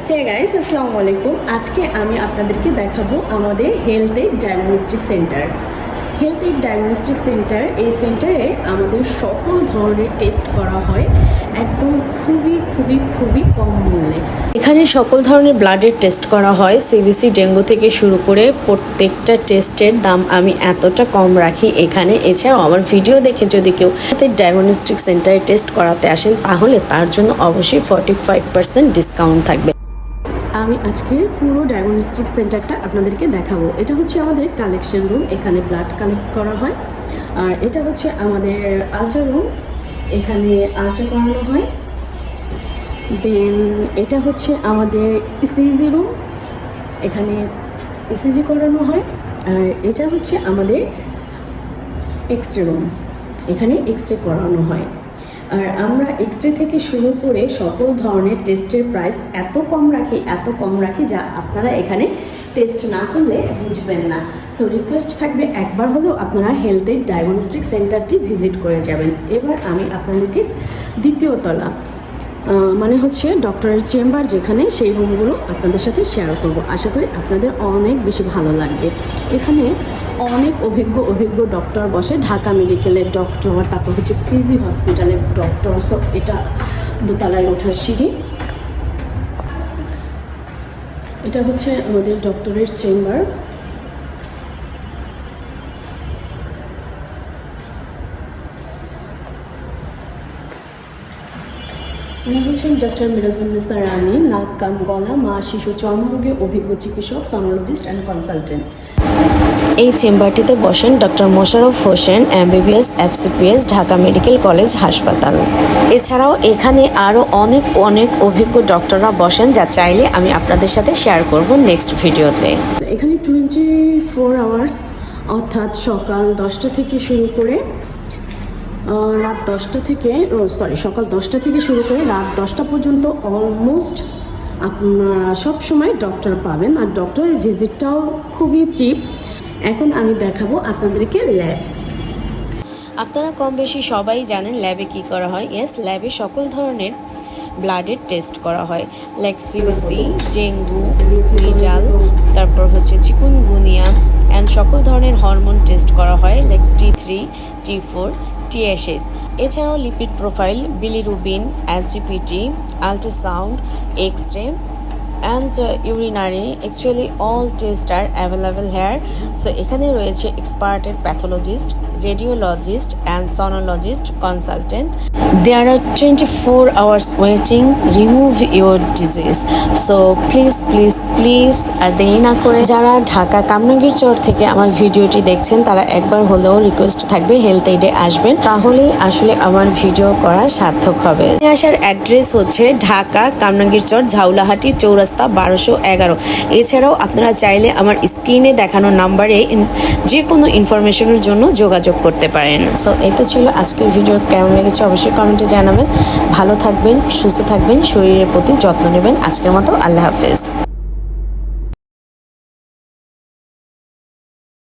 Hey guys, আসসালামু আলাইকুম। আজকে আমি আপনাদেরকে দেখাবো আমাদের health aid diagnostic centre. Health aid diagnostic centre, এই সেন্টারে আমাদের সকল ধরনের টেস্ট করা হয় একদম খুবই কম মূল্যে। এখানে সকল ধরনের ব্লাডের টেস্ট করা হয়, সিবিসি, ডেঙ্গু থেকে শুরু করে প্রত্যেকটা টেস্টের দাম আমি এতটা কম রাখি এখানে। এছাড়াও আমার ভিডিও দেখে যদি কেউ ডায়াগনস্টিক সেন্টারে টেস্ট করাতে আসেন তাহলে তার জন্য অবশ্যই 45% ডিসকাউন্ট থাকবে। আমি আজকে পুরো ডায়াগনস্টিক সেন্টারটা আপনাদেরকে দেখাবো। এটা হচ্ছে আমাদের কালেকশন রুম, এখানে ব্লাড কালেক্ট করা হয়। আর এটা হচ্ছে আমাদের আলট্রা রুম, এখানে আলট্রা করানো হয়। দেন এটা হচ্ছে আমাদের ইসিজি রুম, এখানে ইসিজি করানো হয়। আর এটা হচ্ছে আমাদের এক্সরে রুম, এখানে এক্সরে করানো হয়। আর আমরা এক্সরে থেকে শুরু করে সকল ধরনের টেস্টের প্রাইস এত কম রাখি যা আপনারা এখানে টেস্ট না করলে বুঝবেন না। সো রিকোয়েস্ট থাকবে একবার হলেও আপনারা হেলথ এইড ডায়াগনস্টিক সেন্টারটি ভিজিট করে যাবেন। এবার আমি আপনাদেরকে দ্বিতীয় তলা মানে হচ্ছে ডক্টরের চেম্বার যেখানে, সেই রুমগুলো আপনাদের সাথে শেয়ার করব। আশা করি আপনাদের অনেক বেশি ভালো লাগবে। এখানে অনেক অভিজ্ঞ ডক্টর বসে, ঢাকা মেডিকেলের ডক্টর, তারপর হচ্ছে পিজি হসপিটালের ডক্টর। সব এটা দোতলায় ওঠার সিঁড়ি। এটা হচ্ছে আমাদের ডক্টরের চেম্বার। উনি হচ্ছেন ডক্টর মিরাজুন্নেসা রানী, নাক কান গলা মা শিশু চর্মরোগের অভিজ্ঞ চিকিৎসক, সনোলজিস্ট অ্যান্ড কনসালটেন্ট। এই চেম্বারটিতে বসেন doctor Mosharraf Hossain, MBBS, FCPS, Dhaka medical college হাসপাতাল। এছাড়াও এখানে আরও অনেক অভিজ্ঞ ডক্টররা বসেন, যা চাইলে আমি আপনাদের সাথে শেয়ার করব নেক্সট ভিডিওতে। এখানে 24 আওয়ার্স, অর্থাৎ সকাল 10টা থেকে শুরু করে রাত 10টা থেকে সকাল 10টা থেকে শুরু করে রাত 10টা পর্যন্ত অলমোস্ট আপনারা সবসময় ডক্টর পাবেন। আর ডক্টরের ভিজিটটাও খুবই চিপ। এখন আমি দেখাবো আপনাদেরকে ল্যাব। আপনারা কম বেশি সবাই জানেন ল্যাবে কি করা হয়। ইয়েস, ল্যাবে সকল ধরনের ব্লাডের টেস্ট করা হয়, লাইক সিবিসি, ডেঙ্গু, নিডাল, তারপর হচ্ছে চিকুনগুনিয়া অ্যান্ড সকল ধরনের হরমোন টেস্ট করা হয়, লাইক T3, T4, TSH। এছাড়াও lipid profile, bilirubin, LGPT, ultrasound, x-ray and urinary. Actually all test are available here. So এখানে রয়েছে expert pathologist, radiologist and sonologist, consultant. There are 24 hours waiting, remove your disease. So please আর দেরি না করে যারা ঢাকা কামরাঙ্গীর চর থেকে আমার ভিডিওটি দেখছেন তারা একবার হলেও রিকোয়েস্ট থাকবে হেলথ এইডে আসবেন, তাহলেই আসলে আমার ভিডিও করা সার্থক হবে। আসার অ্যাড্রেস হচ্ছে ঢাকা কামরাঙ্গীর চর, ঝাউলাহাটি চৌরাস্তা 1211। এছাড়াও আপনারা চাইলে আমার স্ক্রিনে দেখানো নাম্বারে যে কোনো ইনফরমেশনের জন্য যোগাযোগ করতে পারেন। সো এই তো ছিল আজকের ভিডিও। কেমন লেগেছে অবশ্যই কমেন্টে জানাবেন। ভালো থাকবেন, সুস্থ থাকবেন, শরীরের প্রতি যত্ন নেবেন। আজকের মতো আল্লাহ হাফেজ।